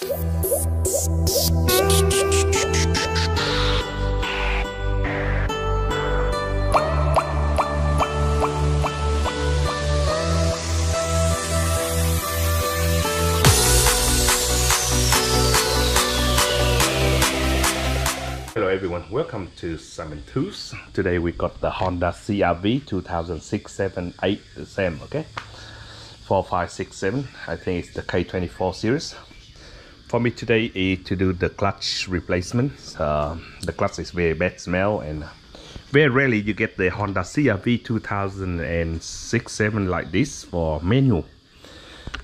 Hello everyone, welcome to Simon Tools. Today we got the Honda CR-V 2006, 7, 8, the same, okay? 4, 5, 6, 7, I think it's the K24 series. For me today is to do the clutch replacement. The clutch is very bad smell and very rarely you get the Honda CR-V 2006, 7 like this for manual.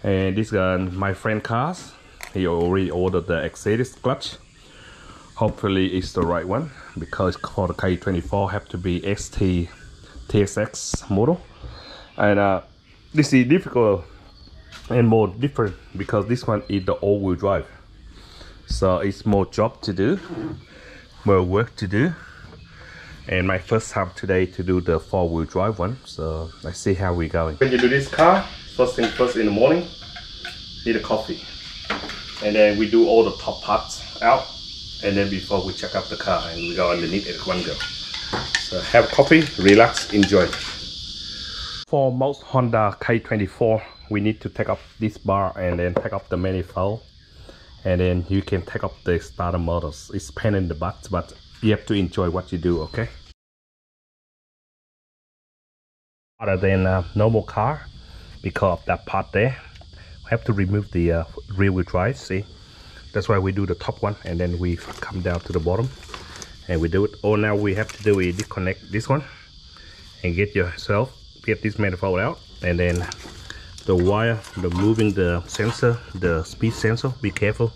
And this my friend Cars, he already ordered the Exodus clutch. Hopefully it's the right one, because for the K24 have to be ST TSX model, and this is difficult and more different because this one is the all-wheel drive, so it's more job to do, more work to do, and my first time today to do the four-wheel drive one, so let's see how we're going. When you do this car, first thing first in the morning, need a coffee, and then we do all the top parts out. And then before we check out the car and we go underneath it one go. So have coffee, relax, enjoy. For most Honda K24, we need to take up this bar and then take up the manifold. And then you can take up the starter motors. It's pain in the butt, but you have to enjoy what you do, okay? Other than a normal car, because of that part there, we have to remove the rear wheel drive, see? That's why we do the top one and then we come down to the bottom and we do it. All now we have to do is disconnect this one and get this manifold out, and then the wire, moving the sensor, the speed sensor, be careful.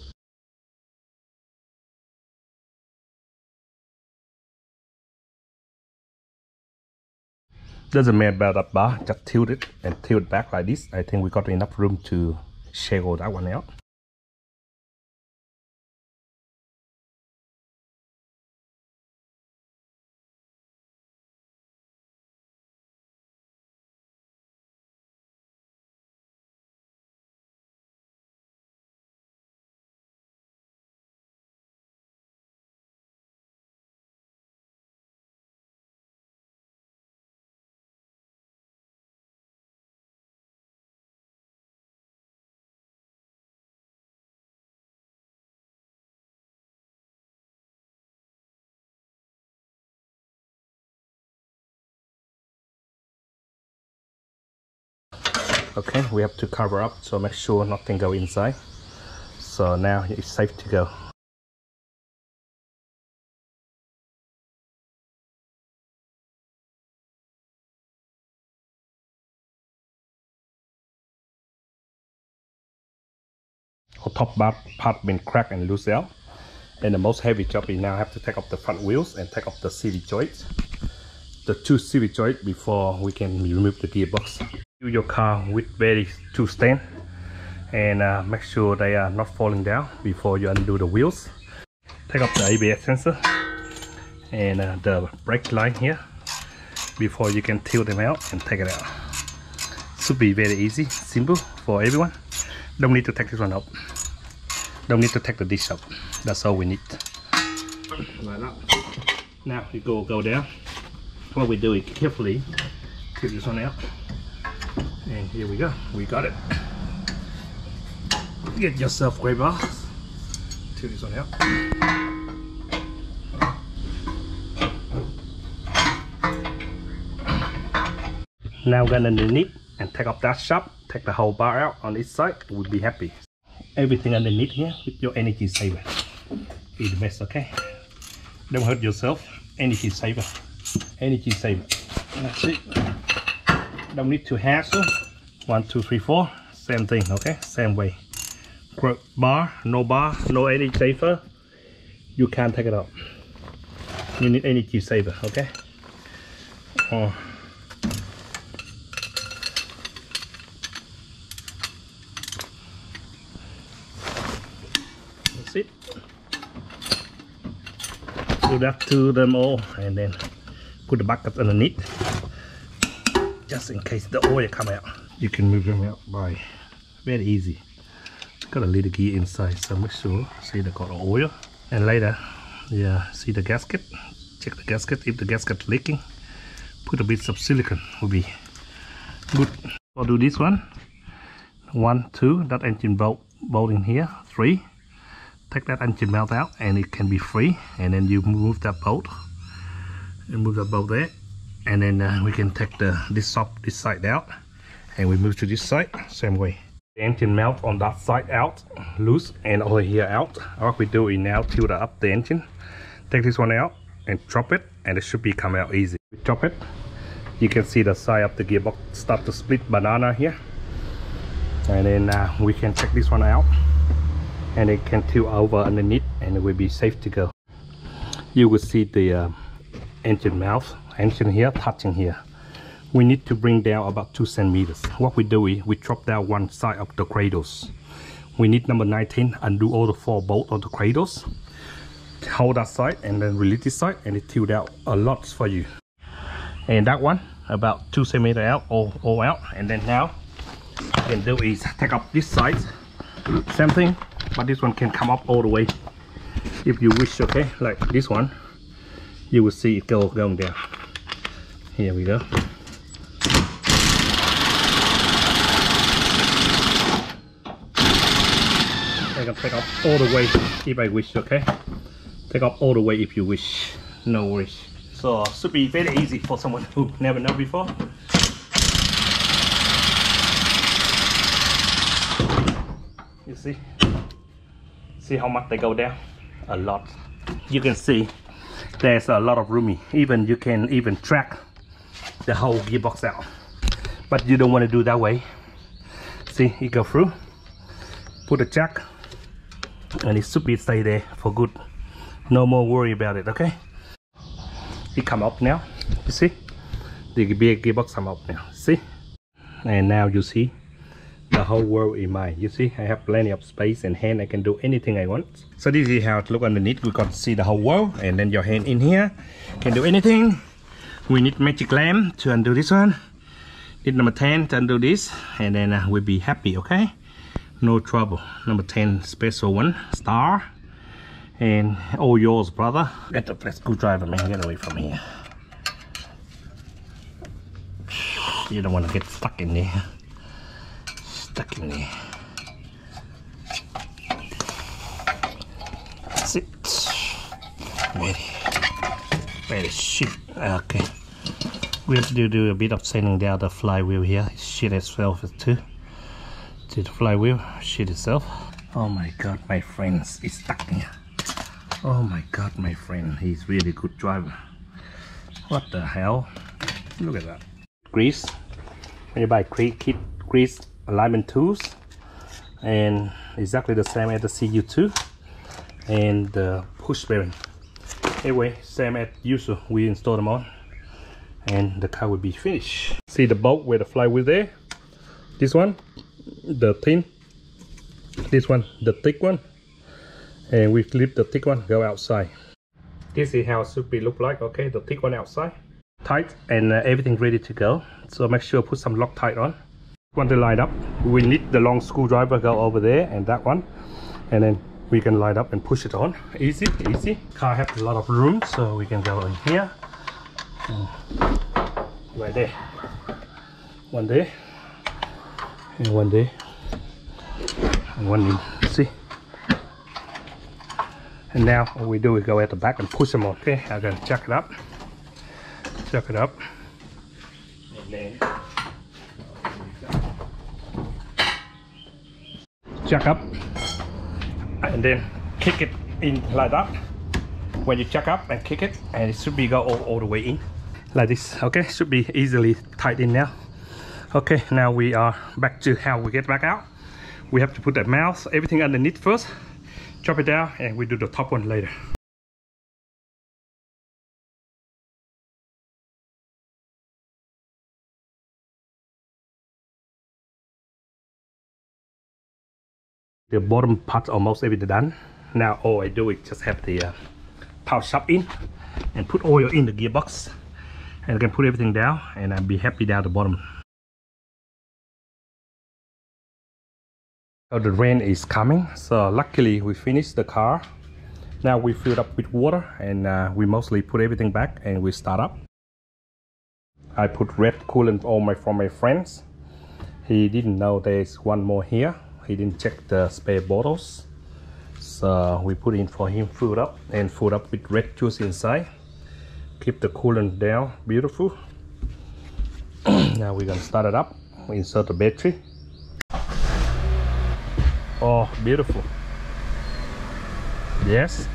Doesn't matter about that bar, just tilt it and tilt back like this. I think we got enough room to shake all that one out. Okay, we have to cover up, so make sure nothing go inside. So now it's safe to go. Our top part been cracked and loose out, and the most heavy job is now have to take off the front wheels and take off the CV joints, the two CV joints, before we can remove the gearbox. Do your car with very two stand and make sure they are not falling down before you undo the wheels. Take off the ABS sensor and the brake line here before you can tilt them out and take it out. Should be very easy, simple for everyone. Don't need to take this one up. Don't need to take the dish up. That's all we need. Like that. Now you go down. What we do is carefully tilt this one out. And here we go, we got it. Get yourself gray bars. Tilt this one out. Now go underneath and take off that shop. Take the whole bar out on each side. We'll be happy. Everything underneath here with your energy saver is the best, okay? Don't hurt yourself. Energy saver. Energy saver. That's it. Don't need to hassle. 1, 2, 3, 4. Same thing, okay? Same way. Bar, no energy saver. You can't take it out. You need energy saver, okay? That's it. Do that to them all, and then put the bucket underneath, just in case the oil come out. You can move them out by very easy. got a little gear inside, so make sure see the got oil. And later, yeah, see the gasket, check the gasket. If the gasket leaking, put a bit of silicone will be good. I'll do this one. 1, 2, that engine bolt in here. 3, take that engine mount out and it can be free, and then you move that bolt and move that bolt there, and then we can take this side out and we move to this side same way. The engine mount on that side out loose and over here out. What we do is now tilt up the engine, take this one out and drop it, and it should be come out easy. We drop it, you can see the side of the gearbox start to split banana here, and then we can take this one out and it can tilt over underneath and it will be safe to go. You will see the engine mouth, engine here touching here. We need to bring down about 2 centimeters. What we do is we drop down one side of the cradles. We need number 19 undo all the 4 bolts on the cradles, hold that side and then release this side, and it tilt out a lot for you. And that one about 2 centimeters out, all out. And then now you can do is take up this side, same thing, but this one can come up all the way if you wish. Okay, like this one, you will see it going down. Here we go. I can take up all the way if I wish. Okay, take up all the way if you wish, no worries. So should be very easy for someone who never know before. You see how much they go down? A lot. You can see there's a lot of room. Even you can even track the whole gearbox out, but you don't want to do that way. See, you go through, put a jack, and it should be stay there for good. No more worry about it. Okay, it come up now. You see the big gearbox come up now. See, and now you see the whole world in mine. You see I have plenty of space and hand, I can do anything I want. So this is how it look underneath. We can see the whole world, and then your hand in here can do anything. We need magic lamp to undo this one, need number 10 to undo this, and then we'll be happy. Okay, no trouble. Number 10 special one star, and all yours, brother. Get the screwdriver, man, get away from here. You don't want to get stuck in there. Stuck in there. That's it. Very shit. Okay, we have to do a bit of sanding down the flywheel here. It's shit itself too. To the flywheel, shit itself. Oh my god, my friends, it's stuck here. Oh my god, my friend, he's really good driver. What the hell? Look at that. Grease. When you buy kit grease alignment tools, and exactly the same as the CU2 and the push bearing. Anyway, same as usual, we install them on and the car will be finished. See the bolt where the flywheel there? This one, the thin, this one, the thick one, and we flip the thick one, go outside. This is how it should be look like. Okay, the thick one outside, tight, and everything ready to go. So make sure put some Loctite on. Want to line up, we need the long screwdriver go over there and that one, and then we can line up and push it on. Easy. Car has a lot of room, so we can go in here, right there, one there, and one there, and one in. See, and now what we do is go at the back and push them on. Okay, I'm gonna jack it up, and then jack up, and then kick it in like that. When you jack up and kick it, and it should be go all the way in like this. Okay, should be easily tight in now. Okay, now we are back to how we get back out. We have to put that mouth, everything underneath first, chop it down, and we do the top one later. The bottom part almost everything done. Now all I do is just have the power shaft in and put oil in the gearbox, and I can put everything down and I'll be happy down the bottom. So the rain is coming, so luckily we finished the car. Now we filled up with water, and we mostly put everything back and we start up. I put red coolant on from my friends. He didn't know there's one more here. He didn't check the spare bottles, so we put in for him, filled up with red juice inside. Keep the coolant down, beautiful. Now we're gonna start it up. We insert the battery. Oh, beautiful. Yes.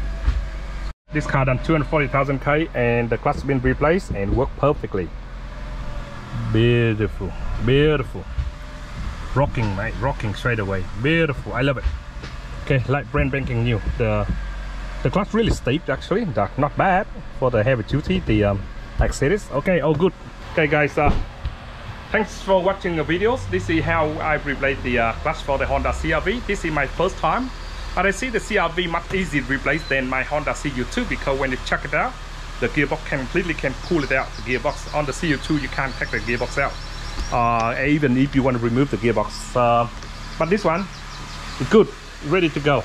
This car done 240,000 K and the clutch been replaced and worked perfectly. Beautiful, beautiful. Rocking, mate, rocking straight away. Beautiful, I love it. Okay, like brand banking new. The clutch really steep actually, not bad for the heavy duty, the accessories. Okay, all good. Okay guys, thanks for watching the videos. This is how I replaced the clutch for the Honda CR-V. This is my first time, but I see the CR-V much easier to replace than my Honda CU2, because when you check it out, the gearbox completely can pull it out. The gearbox on the CU2 you can't take the gearbox out, even if you want to remove the gearbox. But this one is good, ready to go.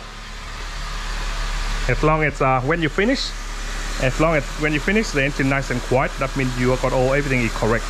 As long as when you finish the engine nice and quiet, that means you got everything is correct.